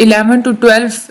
11 to 12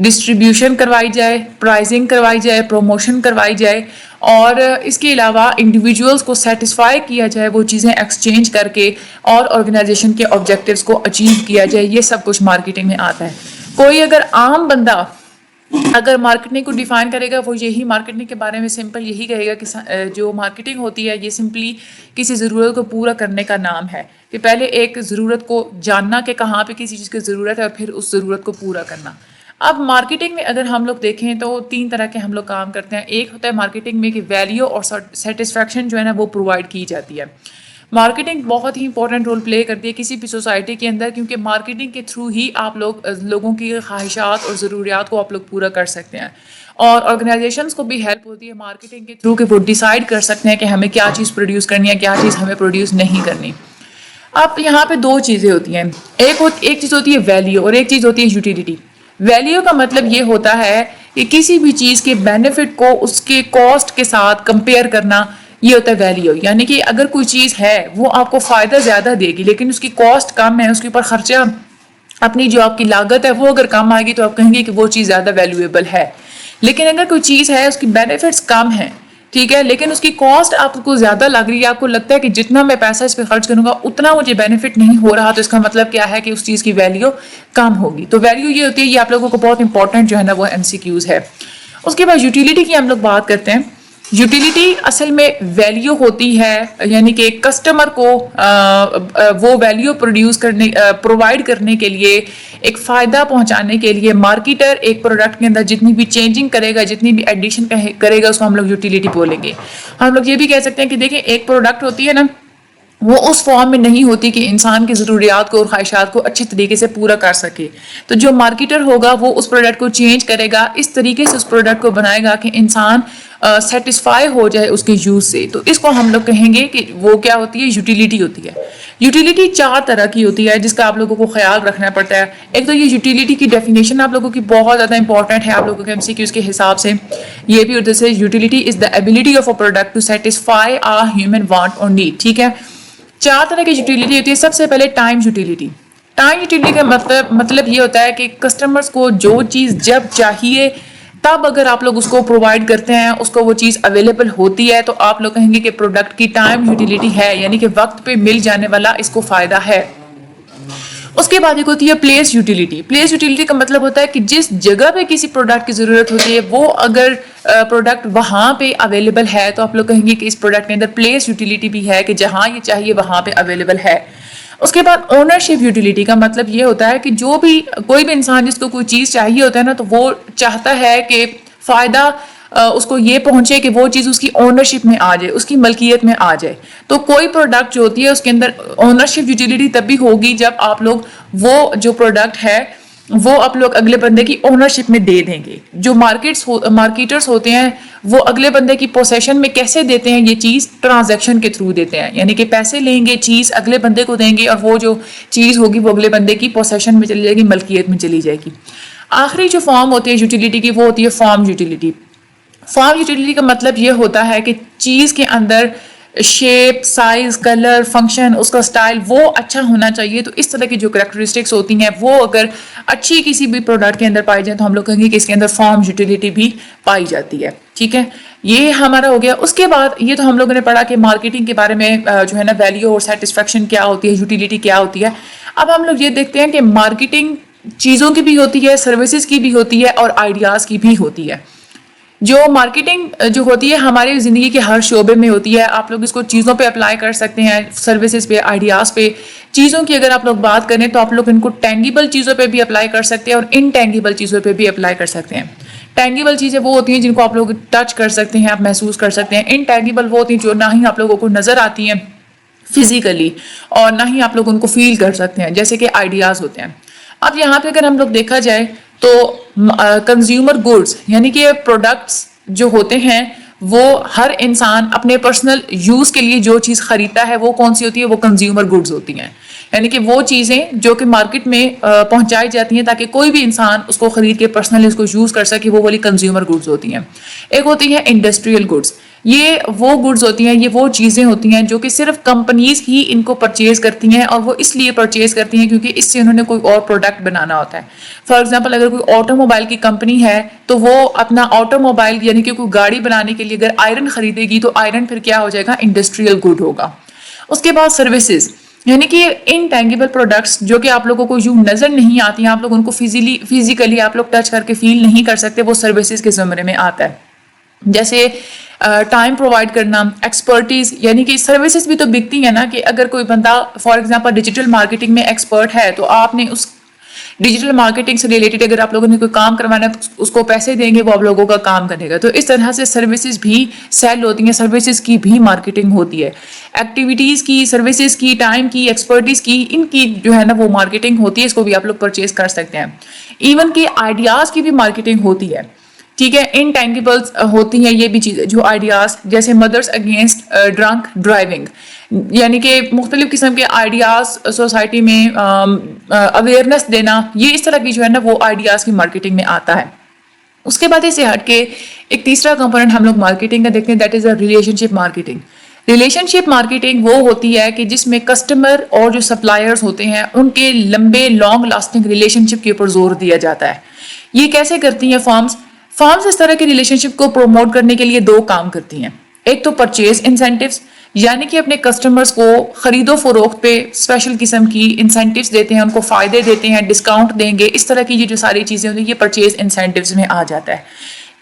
distribution کروائی جائے, pricing کروائی جائے, پروموشن کروائی جائے, اور اس کے علاوہ انڈیویجولس کو سیٹسفائی کیا جائے وہ چیزیں ایکسچینج کر کے, اور آرگنائزیشن کے آبجیکٹیوز کو اچیو کیا جائے. یہ سب کچھ مارکیٹنگ میں آتا ہے. کوئی اگر عام بندہ اگر مارکیٹنگ کو ڈیفائن کرے گا, وہ یہی مارکیٹنگ کے بارے میں سمپل یہی کہے گا کہ جو مارکیٹنگ ہوتی ہے یہ سمپلی کسی ضرورت کو پورا کرنے کا نام ہے, کہ پہلے ایک ضرورت کو جاننا کہ کہاں پہ کسی چیز کی ضرورت ہے اور پھر اس ضرورت کو پورا کرنا. اب مارکیٹنگ میں اگر ہم لوگ دیکھیں تو 3 طرح کے ہم لوگ کام کرتے ہیں. ایک ہوتا ہے مارکیٹنگ میں کہ ویلیو اور سیٹسفیکشن جو ہے نا وہ پرووائڈ کی جاتی ہے. مارکیٹنگ بہت ہی امپورٹنٹ رول پلے کرتی ہے کسی بھی سوسائٹی کے اندر, کیونکہ مارکیٹنگ کے تھرو ہی آپ لوگوں کی خواہشات اور ضروریات کو آپ لوگ پورا کر سکتے ہیں, اور آرگنائزیشنس کو بھی ہیلپ ہوتی ہے مارکیٹنگ کے تھرو کہ وہ ڈیسائیڈ کر سکتے ہیں کہ ہمیں کیا چیز پروڈیوس کرنی ہے, کیا چیز ہمیں پروڈیوس نہیں کرنی. اب یہاں پہ 2 چیزیں ہوتی ہیں, ایک چیز ہوتی ہے ویلیو اور ایک چیز ہوتی ہے یوٹیلیٹی. ویلیو کا مطلب یہ ہوتا ہے کہ کسی بھی چیز کے بینیفٹ کو اس کے کاسٹ کے ساتھ کمپیئر کرنا, یہ ہوتا ہے ویلیو. یعنی کہ اگر کوئی چیز ہے وہ آپ کو فائدہ زیادہ دے گی لیکن اس کی کاسٹ کم ہے, اس کے اوپر خرچہ اپنی جو آپ کی لاگت ہے وہ اگر کم آئے گی تو آپ کہیں گے کہ وہ چیز زیادہ ویلیویبل ہے. لیکن اگر کوئی چیز ہے اس کی بینیفٹس کم ہیں, ٹھیک ہے, لیکن اس کی کاسٹ آپ کو زیادہ لگ رہی ہے, آپ کو لگتا ہے کہ جتنا میں پیسہ اس پہ خرچ کروں گا اتنا مجھے بینیفٹ نہیں ہو رہا, تو اس کا مطلب کیا ہے کہ اس چیز کی ویلیو کم ہوگی. تو ویلیو یہ ہوتی ہے, یہ آپ لوگوں کو بہت انپورٹنٹ جو ہے نا وہ MCQs ہے. اس کے بعد یوٹیلیٹی کی ہم لوگ بات کرتے ہیں. یوٹیلیٹی اصل میں ویلیو ہوتی ہے, یعنی کہ کسٹمر کو وہ ویلیو پرووائڈ کرنے کے لیے, ایک فائدہ پہنچانے کے لیے مارکیٹر ایک پروڈکٹ کے اندر جتنی بھی چینجنگ کرے گا, جتنی بھی ایڈیشن کرے گا, اس کو ہم لوگ یوٹیلیٹی بولیں گے. ہم لوگ یہ بھی کہہ سکتے ہیں کہ دیکھیں ایک پروڈکٹ ہوتی ہے نا, وہ اس فارم میں نہیں ہوتی کہ انسان کی ضروریات کو اور خواہشات کو اچھی طریقے سے پورا کر سکے. تو جو مارکیٹر ہوگا وہ اس پروڈکٹ کو چینج کرے گا, اس طریقے سے اس پروڈکٹ کو بنائے گا کہ انسان سیٹسفائی ہو جائے اس کے یوز سے. تو اس کو ہم لوگ کہیں گے کہ وہ کیا ہوتی ہے, یوٹیلیٹی ہوتی ہے. یوٹیلیٹی 4 طرح کی ہوتی ہے جس کا آپ لوگوں کو خیال رکھنا پڑتا ہے. ایک تو یہ یوٹیلیٹی کی ڈیفینیشن آپ لوگوں کی بہت زیادہ امپورٹنٹ ہے آپ لوگوں کے MCQs کے حساب سے. یہ بھی ہوتا ہے utility is the ability of a product to satisfy a human want اور نیڈ. ٹھیک ہے, 4 طرح کی یوٹیلیٹی ہوتی ہے. سب سے پہلے ٹائم یوٹیلیٹی. ٹائم یوٹیلیٹی کا مطلب یہ ہوتا ہے کہ کسٹمرز کو جو چیز جب چاہیے تب اگر آپ لوگ اس کو پرووائڈ کرتے ہیں, اس کو وہ چیز اویلیبل ہوتی ہے, تو آپ لوگ کہیں گے کہ پروڈکٹ کی ٹائم یوٹیلیٹی ہے, یعنی کہ وقت پہ مل جانے والا اس کو فائدہ ہے. اس کے بعد ایک ہوتی ہے پلیس یوٹیلیٹی. پلیس یوٹیلیٹی کا مطلب ہوتا ہے کہ جس جگہ پہ کسی پروڈکٹ کی ضرورت ہوتی ہے وہ اگر پروڈکٹ وہاں پہ اویلیبل ہے تو آپ لوگ کہیں گے کہ اس پروڈکٹ کے اندر پلیس یوٹیلیٹی بھی ہے, کہ جہاں یہ چاہیے وہاں پہ اویلیبل ہے. اس کے بعد اونرشپ یوٹیلیٹی کا مطلب یہ ہوتا ہے کہ جو بھی کوئی بھی انسان جس کو کوئی چیز چاہیے ہوتا ہے نا, تو وہ چاہتا ہے کہ فائدہ اس کو یہ پہنچے کہ وہ چیز اس کی اونرشپ میں آ جائے, اس کی ملکیت میں آ جائے. تو کوئی پروڈکٹ جو ہوتی ہے اس کے اندر اونرشپ یوٹیلیٹی تب بھی ہوگی جب آپ لوگ وہ جو پروڈکٹ ہے وہ آپ لوگ اگلے بندے کی اونرشپ میں دے دیں گے. جو مارکیٹرز ہوتے ہیں وہ اگلے بندے کی پوسیشن میں کیسے دیتے ہیں, یہ چیز ٹرانزیکشن کے تھرو دیتے ہیں, یعنی کہ پیسے لیں گے, چیز اگلے بندے کو دیں گے, اور وہ جو چیز ہوگی وہ اگلے بندے کی پوسیشن میں چلی جائے گی, ملکیت میں چلی جائے گی. آخری جو فارم ہوتی ہے یوٹیلیٹی کی وہ ہوتی ہے فارم یوٹیلیٹی. فارم یوٹیلیٹی کا مطلب یہ ہوتا ہے کہ چیز کے اندر شیپ, سائز, کلر, فنکشن, اس کا سٹائل وہ اچھا ہونا چاہیے. تو اس طرح کی جو کریکٹرسٹکس ہوتی ہیں وہ اگر اچھی کسی بھی پروڈکٹ کے اندر پائی جائیں تو ہم لوگ کہیں گے کہ اس کے اندر فارم یوٹیلیٹی بھی پائی جاتی ہے. ٹھیک ہے, یہ ہمارا ہو گیا. اس کے بعد یہ تو ہم لوگوں نے پڑھا کہ مارکیٹنگ کے بارے میں جو ہے نا ویلیو اور سیٹسفیکشن کیا ہوتی ہے, یوٹیلیٹی کیا ہوتی ہے. اب ہم لوگ یہ دیکھتے ہیں کہ مارکیٹنگ چیزوں کی بھی ہوتی ہے, سروسز کی بھی ہوتی ہے, اور آئیڈیاز کی بھی ہوتی ہے. جو مارکیٹنگ جو ہوتی ہے ہماری زندگی کے ہر شعبے میں ہوتی ہے. آپ لوگ اس کو چیزوں پہ اپلائی کر سکتے ہیں, سروسز پہ, آئیڈیاز پہ. چیزوں کی اگر آپ لوگ بات کریں تو آپ لوگ ان کو ٹینگیبل چیزوں پہ بھی اپلائی کر سکتے ہیں اور انٹینگیبل چیزوں پہ بھی اپلائی کر سکتے ہیں. ٹینگیبل چیزیں وہ ہوتی ہیں جن کو آپ لوگ ٹچ کر سکتے ہیں, آپ محسوس کر سکتے ہیں. انٹینگیبل وہ ہوتی ہیں جو نہ ہی آپ لوگوں کو نظر آتی ہیں فزیکلی اور نہ ہی آپ لوگ ان کو فیل کر سکتے ہیں, جیسے کہ آئیڈیاز ہوتے ہیں. اب یہاں پہ اگر ہم لوگ دیکھا جائے تو کنزیومر گڈس یعنی کہ پروڈکٹس جو ہوتے ہیں وہ ہر انسان اپنے پرسنل یوز کے لیے جو چیز خریدتا ہے وہ کون سی ہوتی ہے, وہ کنزیومر گڈس ہوتی ہیں. یعنی کہ وہ چیزیں جو کہ مارکیٹ میں پہنچائی جاتی ہیں تاکہ کوئی بھی انسان اس کو خرید کے پرسنلی اس کو یوز کر سکے، وہ والی کنزیومر گڈز ہوتی ہیں. ایک ہوتی ہے انڈسٹریل گڈز. یہ وہ گڈز ہوتی ہیں، یہ وہ چیزیں ہوتی ہیں جو کہ صرف کمپنیز ہی ان کو پرچیز کرتی ہیں، اور وہ اس لیے پرچیز کرتی ہیں کیونکہ اس سے انہوں نے کوئی اور پروڈکٹ بنانا ہوتا ہے. فار ایگزامپل اگر کوئی آٹو موبائل کی کمپنی ہے تو وہ اپنا آٹو موبائل یعنی کہ کوئی گاڑی بنانے کے لیے اگر آئرن خریدے گی تو آئرن پھر کیا ہو جائے گا، انڈسٹریل گڈ ہوگا. اس کے بعد سروسز، یعنی کہ انٹینگیبل پروڈکٹس جو کہ آپ لوگوں کو یوں نظر نہیں آتی ہیں، آپ لوگ ان کو فزیکلی آپ لوگ ٹچ کر کے فیل نہیں کر سکتے، وہ سروسز کے زمرے میں آتا ہے. جیسے ٹائم پرووائڈ کرنا، ایکسپرٹیز، یعنی کہ سروسز بھی تو بکتی ہیں نا، کہ اگر کوئی بندہ فار ایگزامپل ڈیجیٹل مارکیٹنگ میں ایکسپرٹ ہے تو آپ نے اس ڈیجیٹل مارکیٹنگ سے ریلیٹڈ اگر آپ لوگوں نے کوئی کام کروانا ہے تو اس کو پیسے دیں گے، وہ آپ لوگوں کا کام کرے گا. تو اس طرح سے سروسز بھی سیل ہوتی ہیں، سروسز کی بھی مارکیٹنگ ہوتی ہے. ایکٹیویٹیز کی، سروسز کی، ٹائم کی، ایکسپرٹیز کی، ان کی جو ہے نا وہ مارکیٹنگ ہوتی ہے، اس کو بھی آپ لوگ پرچیز کر سکتے ہیں. ایون کہ آئیڈیاز کی بھی مارکیٹنگ ہوتی ہے. ٹھیک ہے، انٹینگیبلس ہوتی ہیں یہ بھی چیزیں جو آئیڈیاز، جیسے مدرس اگینسٹ ڈرنک ڈرائیونگ، یعنی کہ مختلف قسم کے آئیڈیاز سوسائٹی میں اویئرنیس دینا، یہ اس طرح کی جو ہے نا وہ آئیڈیاز کی مارکیٹنگ میں آتا ہے. اس کے بعد اسے ہٹ کے ایک تیسرا کمپوننٹ ہم لوگ مارکیٹنگ کا دیکھتے ہیں، that is a relation ship marketing. Relation ship marketing وہ ہوتی ہے کہ جس میں کسٹمر اور جو سپلائرز ہوتے ہیں ان کے لمبے لانگ لاسٹنگ ریلیشن شپ کے اوپر زور دیا جاتا ہے. یہ کیسے کرتی ہیں فارمز اس طرح کے ریلیشن شپ کو پروموٹ کرنے کے لیے دو کام کرتی ہیں. ایک تو پرچیز انسینٹیوز، یعنی کہ اپنے کسٹمرز کو خرید و فروخت پہ اسپیشل قسم کی انسینٹیوز دیتے ہیں، ان کو فائدے دیتے ہیں، ڈسکاؤنٹ دیں گے، اس طرح کی یہ جو ساری چیزیں ہوتی ہیں یہ پرچیز انسینٹیوز میں آ جاتا ہے.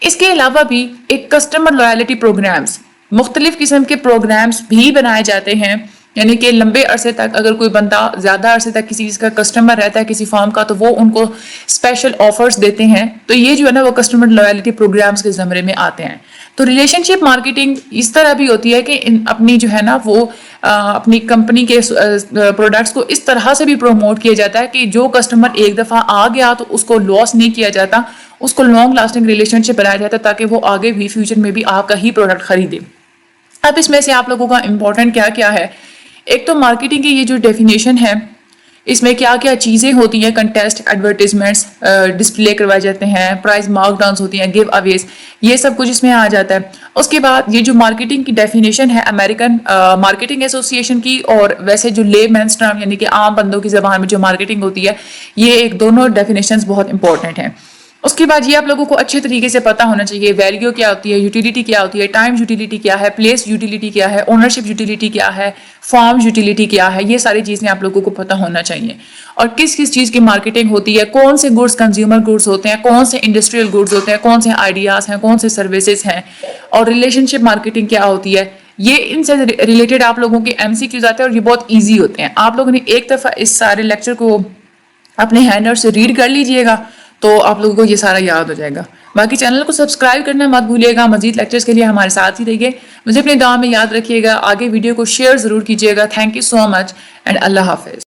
اس کے علاوہ بھی ایک کسٹمر لویلٹی پروگرامز، مختلف قسم کے پروگرامز بھی بنائے جاتے ہیں، یعنی کہ لمبے عرصے تک اگر کوئی بندہ زیادہ عرصے تک کسی چیز کا کسٹمر رہتا ہے کسی فارم کا تو وہ ان کو اسپیشل آفرز دیتے ہیں. تو یہ جو ہے نا وہ کسٹمر لویلٹی پروگرامز کے زمرے میں آتے ہیں. تو ریلیشن شپ مارکیٹنگ اس طرح بھی ہوتی ہے کہ اپنی جو ہے نا وہ اپنی کمپنی کے پروڈکٹس کو اس طرح سے بھی پروموٹ کیا جاتا ہے کہ جو کسٹمر ایک دفعہ آ گیا تو اس کو لاس نہیں کیا جاتا، اس کو لانگ لاسٹنگ ریلیشن شپ بنایا جاتا ہے تاکہ وہ آگے بھی فیوچر میں بھی آپ کا ہی پروڈکٹ خریدے. اب اس میں سے آپ لوگوں کا امپورٹنٹ کیا ہے، ایک تو مارکیٹنگ کی یہ جو ڈیفینیشن ہے اس میں کیا کیا چیزیں ہوتی ہیں، کنٹیسٹ، ایڈورٹیزمنٹس ڈسپلے کروائے جاتے ہیں، پرائز مارک ڈاؤنس ہوتی ہیں، گیو اویز، یہ سب کچھ اس میں آ جاتا ہے. اس کے بعد یہ جو مارکیٹنگ کی ڈیفینیشن ہے امریکن مارکیٹنگ ایسوسیشن کی، اور ویسے جو لے مینس ٹرم یعنی کہ عام بندوں کی زبان میں جو مارکیٹنگ ہوتی ہے، یہ ایک دونوں ڈیفینیشنز بہت امپورٹنٹ ہیں. اس کے بعد یہ آپ لوگوں کو اچھے طریقے سے پتہ ہونا چاہیے ویلیو کیا ہوتی ہے، یوٹیلیٹی کیا ہوتی ہے، ٹائم یوٹیلیٹی کیا ہے، پلیس یوٹیلیٹی کیا ہے، اونرشپ یوٹیلیٹی کیا ہے، فارم یوٹیلیٹی کیا ہے. یہ ساری چیزیں آپ لوگوں کو پتہ ہونا چاہیے. اور کس چیز کی مارکیٹنگ ہوتی ہے، کون سے گڈس کنزیومر گڈس ہوتے ہیں، کون سے انڈسٹریل گڈس ہوتے ہیں، کون سے آئیڈیاز ہیں، کون سے سروسز ہیں، اور ریلیشن شپ مارکیٹنگ کیا ہوتی ہے. یہ ان سے ریلیٹڈ آپ لوگوں کے ایم سی کیوز آتے ہیں اور یہ بہت ایزی ہوتے ہیں. آپ لوگوں نے ایک دفعہ اس سارے لیکچر کو اپنے ہینڈ آؤٹ سے ریڈ کر لیجئے گا تو آپ لوگوں کو یہ سارا یاد ہو جائے گا. باقی چینل کو سبسکرائب کرنا مت بھولیے گا. مزید لیکچرز کے لیے ہمارے ساتھ ہی رہیے. مجھے اپنے دعا میں یاد رکھیے گا. آگے ویڈیو کو شیئر ضرور کیجیے گا. Thank you so much and اللہ حافظ.